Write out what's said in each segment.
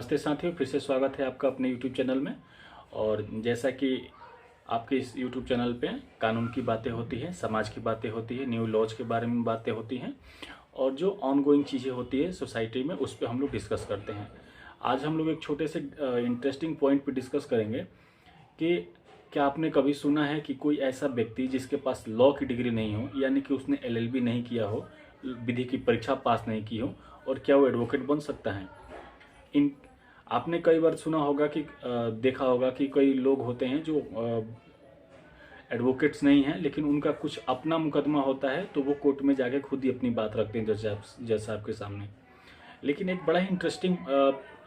नमस्ते साथियों, फिर से स्वागत है आपका अपने YouTube चैनल में। और जैसा कि आपके इस YouTube चैनल पे कानून की बातें होती हैं, समाज की बातें होती है, न्यू लॉज के बारे में बातें होती हैं और जो ऑनगोइंग चीज़ें होती है सोसाइटी में उस पर हम लोग डिस्कस करते हैं। आज हम लोग एक छोटे से इंटरेस्टिंग पॉइंट पे डिस्कस करेंगे कि क्या आपने कभी सुना है कि कोई ऐसा व्यक्ति जिसके पास लॉ की डिग्री नहीं हो, यानी कि उसने LLB नहीं किया हो, विधि की परीक्षा पास नहीं की हो, और क्या वो एडवोकेट बन सकता है। इन आपने कई बार सुना होगा कि देखा होगा कि कई लोग होते हैं जो एडवोकेट्स नहीं हैं, लेकिन उनका कुछ अपना मुकदमा होता है तो वो कोर्ट में जाके खुद ही अपनी बात रखते हैं जज साहब के सामने। लेकिन एक बड़ा ही इंटरेस्टिंग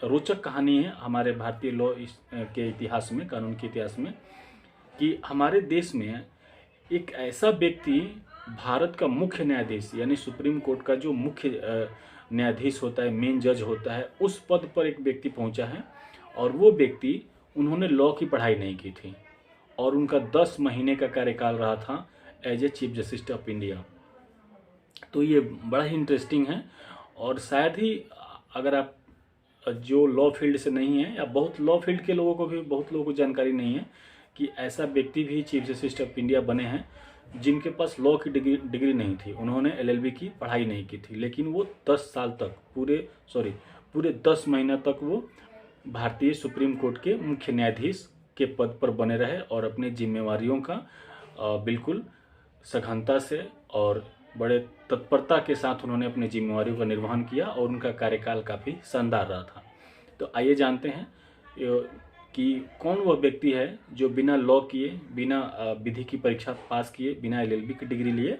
रोचक कहानी है हमारे भारतीय लॉ के इतिहास में, कानून के इतिहास में, कि हमारे देश में एक ऐसा व्यक्ति भारत का मुख्य न्यायाधीश यानी सुप्रीम कोर्ट का जो मुख्य न्यायाधीश होता है, मेन जज होता है, उस पद पर एक व्यक्ति पहुंचा है। और वो व्यक्ति, उन्होंने लॉ की पढ़ाई नहीं की थी और उनका 10 महीने का कार्यकाल रहा था as a chief justice of India. तो ये बड़ा ही इंटरेस्टिंग है। और शायद ही अगर आप जो लॉ फील्ड से नहीं है, या बहुत लॉ फील्ड के लोगों को भी, बहुत लोगों को जानकारी नहीं है कि ऐसा व्यक्ति भी चीफ जस्टिस ऑफ इंडिया बने हैं जिनके पास लॉ की डिग्री नहीं थी, उन्होंने LLB की पढ़ाई नहीं की थी, लेकिन वो 10 साल तक पूरे 10 महीना तक वो भारतीय सुप्रीम कोर्ट के मुख्य न्यायाधीश के पद पर बने रहे और अपनी जिम्मेवारियों का बिल्कुल सघनता से और बड़े तत्परता के साथ उन्होंने अपनी जिम्मेवारियों का निर्वहन किया और उनका कार्यकाल काफ़ी शानदार रहा था। तो आइए जानते हैं कि कौन वह व्यक्ति है जो बिना लॉ किए, बिना विधि की परीक्षा पास किए, बिना LLB की डिग्री लिए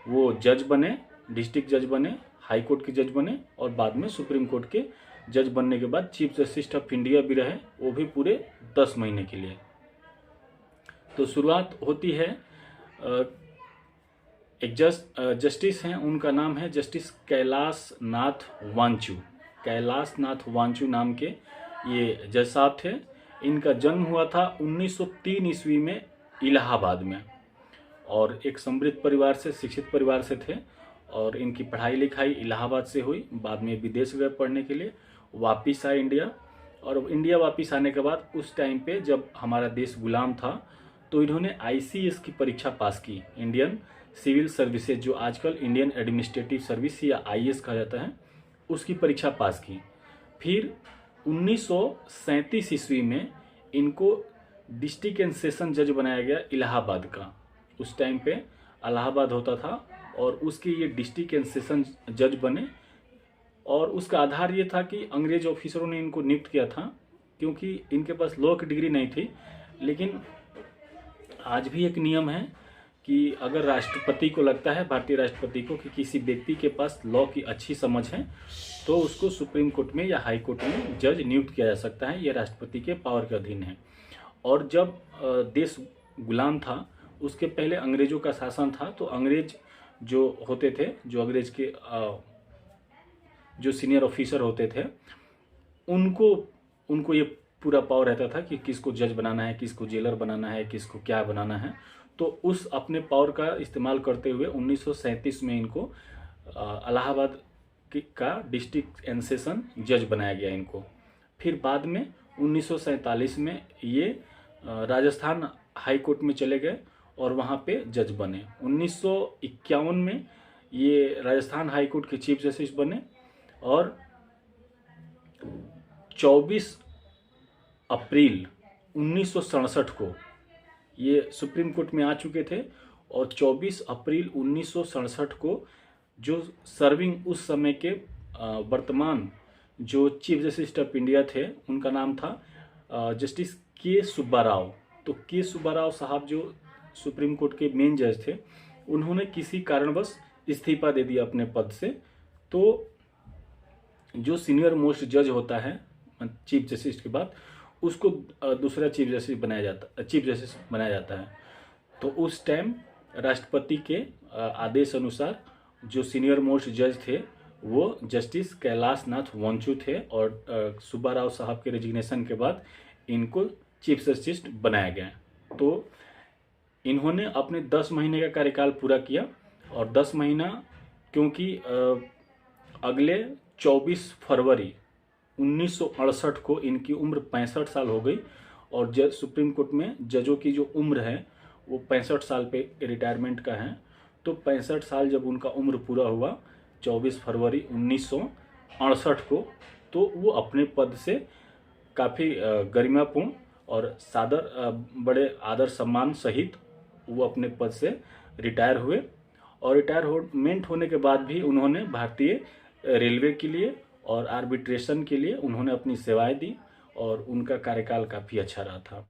वो जज बने, डिस्ट्रिक्ट जज बने, हाई कोर्ट के जज बने और बाद में सुप्रीम कोर्ट के जज बनने के बाद चीफ जस्टिस ऑफ इंडिया भी रहे, वो भी पूरे 10 महीने के लिए। तो शुरुआत होती है एक जस्टिस हैं, उनका नाम है जस्टिस कैलाश नाथ वांचू। कैलाश नाथ वांचू नाम के ये जज साहब थे। इनका जन्म हुआ था 1903 ईस्वी में इलाहाबाद में, और एक समृद्ध परिवार से, शिक्षित परिवार से थे। और इनकी पढ़ाई लिखाई इलाहाबाद से हुई, बाद में विदेश गए पढ़ने के लिए, वापिस आए इंडिया। और इंडिया वापिस आने के बाद उस टाइम पे जब हमारा देश गुलाम था तो इन्होंने ICS की परीक्षा पास की, इंडियन सिविल सर्विसेज, जो आजकल इंडियन एडमिनिस्ट्रेटिव सर्विस या IAS कहा जाता है, उसकी परीक्षा पास की। फिर 1937 ईस्वी में इनको डिस्ट्रिक्ट एंड सेशन जज बनाया गया इलाहाबाद का। उस टाइम पे इलाहाबाद होता था और उसके ये डिस्ट्रिक्ट एंड सेशन जज बने। और उसका आधार ये था कि अंग्रेज ऑफिसरों ने इनको नियुक्त किया था क्योंकि इनके पास लॉ की डिग्री नहीं थी। लेकिन आज भी एक नियम है कि अगर राष्ट्रपति को लगता है, भारतीय राष्ट्रपति को, कि किसी व्यक्ति के पास लॉ की अच्छी समझ है तो उसको सुप्रीम कोर्ट में या हाई कोर्ट में जज नियुक्त किया जा सकता है। यह राष्ट्रपति के पावर के अधीन है। और जब देश गुलाम था, उसके पहले अंग्रेजों का शासन था, तो अंग्रेज जो होते थे, जो अंग्रेज के जो सीनियर ऑफिसर होते थे, उनको ये पूरा पावर रहता था कि किसको जज बनाना है, किसको जेलर बनाना है, किसको क्या बनाना है। तो उस अपने पावर का इस्तेमाल करते हुए 1937 में इनको इलाहाबाद का डिस्ट्रिक्ट एंड सेशन जज बनाया गया इनको। फिर बाद में 1947 में ये राजस्थान हाई कोर्ट में चले गए और वहाँ पे जज बने। 1951 में ये राजस्थान हाई कोर्ट के चीफ जस्टिस बने और 24 अप्रैल 1967 को ये सुप्रीम कोर्ट में आ चुके थे। और 24 अप्रैल 1967 को जो सर्विंग उस समय के वर्तमान जो चीफ जस्टिस ऑफ इंडिया थे, उनका नाम था जस्टिस के सुब्बा राव। तो के सुब्बा राव साहब जो सुप्रीम कोर्ट के मेन जज थे, उन्होंने किसी कारणवश इस्तीफा दे दिया अपने पद से। तो जो सीनियर मोस्ट जज होता है चीफ जस्टिस के बाद, उसको दूसरा चीफ जस्टिस बनाया जाता है। तो उस टाइम राष्ट्रपति के आदेश अनुसार जो सीनियर मोस्ट जज थे वो जस्टिस कैलाश नाथ वांचू थे, और सुब्बा राव साहब के रेजिग्नेशन के बाद इनको चीफ जस्टिस बनाया गया। तो इन्होंने अपने 10 महीने का कार्यकाल पूरा किया। और 10 महीना क्योंकि अगले 24 फरवरी 1968 को इनकी उम्र 65 साल हो गई और सुप्रीम कोर्ट में जजों की जो उम्र है वो 65 साल पे रिटायरमेंट का है। तो 65 साल जब उनका उम्र पूरा हुआ 24 फरवरी 1968 को, तो वो अपने पद से काफ़ी गरिमापूर्ण और बड़े आदर सम्मान सहित वो अपने पद से रिटायर हुए। और रिटायरमेंट होने के बाद भी उन्होंने भारतीय रेलवे के लिए और आर्बिट्रेशन के लिए उन्होंने अपनी सेवाएं दी और उनका कार्यकाल काफ़ी अच्छा रहा था।